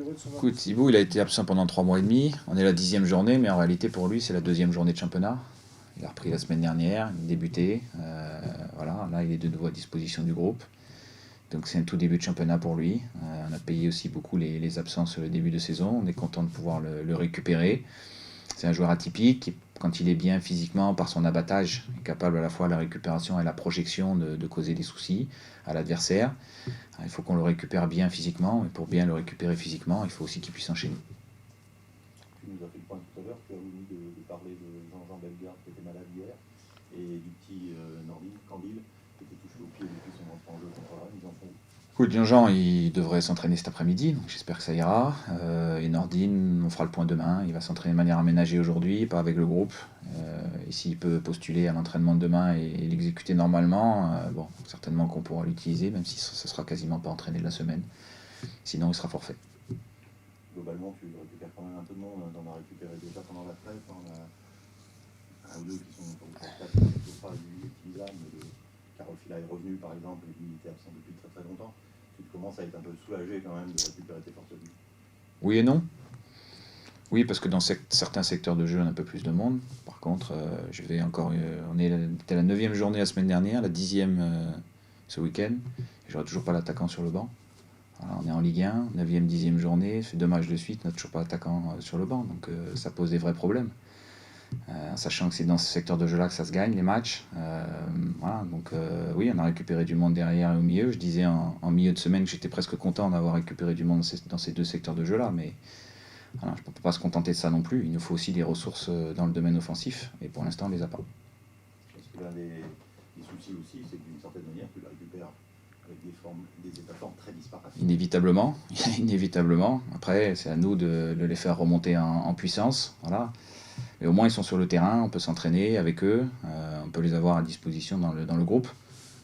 récupéré de son Écoute, Thibaut, il a été absent pendant 3 mois et demi. On est la 10e journée, mais en réalité, pour lui, c'est la 2e journée de championnat. Il a repris la semaine dernière, il débutait. Voilà, là, il est de nouveau à disposition du groupe. Donc, c'est un tout début de championnat pour lui. On a payé aussi beaucoup les absences sur le début de saison. On est content de pouvoir le récupérer. C'est un joueur atypique qui, quand il est bien physiquement, par son abattage, est capable à la fois de la récupération et la projection de causer des soucis à l'adversaire. Il faut qu'on le récupère bien physiquement, et pour bien le récupérer physiquement, il faut aussi qu'il puisse enchaîner. Tu nous as fait le point tout à l'heure, tu as omis de parler de Jean-Jean Bellegarde qui était malade hier, et du petit Nordine Candil qui était touché au pied depuis son entrée en jeu contre Rennes. Ils en font. Écoute, Jean, il devrait s'entraîner cet après-midi, donc j'espère que ça ira. Et Nordine, on fera le point demain. Il va s'entraîner de manière aménagée aujourd'hui, pas avec le groupe. Et s'il peut postuler à l'entraînement de demain et l'exécuter normalement, bon, certainement qu'on pourra l'utiliser, même si ça sera quasiment pas entraîné de la semaine. Sinon, il sera forfait. Globalement, tu récupères quand même un peu de monde. On a récupéré déjà pendant la trêve. On a un ou deux qui sont toujours pas utilisables. Carole Fila est revenu, par exemple, et lui était absent depuis très très longtemps. Tu commences à être un peu soulagé quand même de récupérer tes forces vives. Oui et non. Oui, parce que dans certains secteurs de jeu, on a un peu plus de monde. Par contre, était la 9e journée la semaine dernière, la 10e ce week-end. Et j'aurai toujours pas l'attaquant sur le banc. Voilà, on est en Ligue 1, 9e, 10e journée, fait 2 matchs de suite, on n'a toujours pas d'attaquant sur le banc. Donc ça pose des vrais problèmes. Sachant que c'est dans ce secteur de jeu-là que ça se gagne, les matchs. Voilà, donc oui, on a récupéré du monde derrière et au milieu. Je disais en milieu de semaine que j'étais presque content d'avoir récupéré du monde dans ces deux secteurs de jeu-là, mais voilà, je ne peux pas se contenter de ça non plus. Il nous faut aussi des ressources dans le domaine offensif, et pour l'instant, on ne les a pas. Parce que l'un des soucis aussi, c'est que d'une certaine manière, tu la récupères avec des états de forme très disparates. Inévitablement, inévitablement. Après, c'est à nous de les faire remonter en puissance. Voilà. Mais au moins, ils sont sur le terrain, on peut s'entraîner avec eux, on peut les avoir à disposition dans le groupe.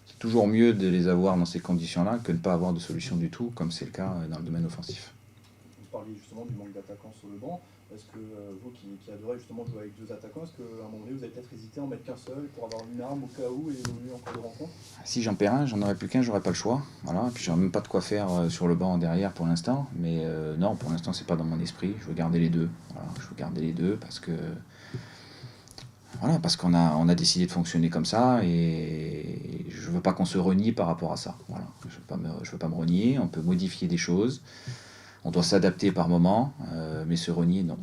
C'est toujours mieux de les avoir dans ces conditions-là que de ne pas avoir de solution du tout, comme c'est le cas dans le domaine offensif. Vous parliez justement du manque d'attaquants sur le banc. Est-ce que vous qui adorez justement jouer avec deux attaquants, est-ce qu'à un moment donné vous avez peut-être hésité à en mettre qu'un seul pour avoir une arme au cas où et évoluer en cours de rencontre? Si j'en perds un, j'en aurais plus qu'un, j'aurais pas le choix. Voilà. Et puis j'aurais même pas de quoi faire sur le banc derrière pour l'instant. Mais non, pour l'instant, c'est pas dans mon esprit. Je veux garder les deux. Voilà. Je veux garder les deux parce que voilà, parce qu'on a décidé de fonctionner comme ça et je veux pas qu'on se renie par rapport à ça. Voilà. Je veux pas me renier. On peut modifier des choses. On doit s'adapter par moment, mais se renier, non.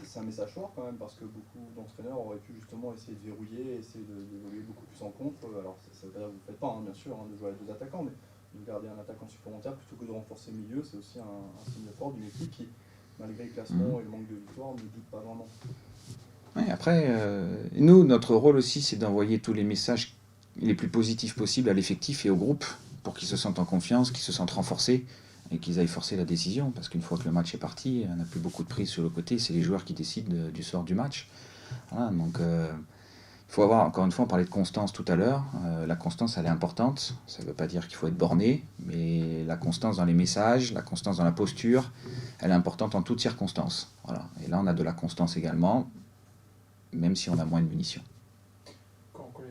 C'est un message fort quand même parce que beaucoup d'entraîneurs auraient pu justement essayer de verrouiller, essayer d'évoluer beaucoup plus en contre. Alors ça veut dire que vous ne faites pas, hein, bien sûr, de jouer avec deux attaquants, mais de garder un attaquant supplémentaire plutôt que de renforcer le milieu, c'est aussi un signe fort d'une équipe qui, malgré le classement et le manque de victoire, ne doute pas vraiment. Ouais, après, nous, notre rôle aussi, c'est d'envoyer tous les messages les plus positifs possibles à l'effectif et au groupe pour qu'ils se sentent en confiance, qu'ils se sentent renforcés et qu'ils aillent forcer la décision. Parce qu'une fois que le match est parti, on n'a plus beaucoup de prise sur le côté, c'est les joueurs qui décident du sort du match. Voilà, donc il faut avoir, encore une fois, on parlait de constance tout à l'heure. La constance, elle est importante. Ça ne veut pas dire qu'il faut être borné, mais la constance dans les messages, la constance dans la posture, elle est importante en toutes circonstances. Voilà. Et là, on a de la constance également, même si on a moins de munitions.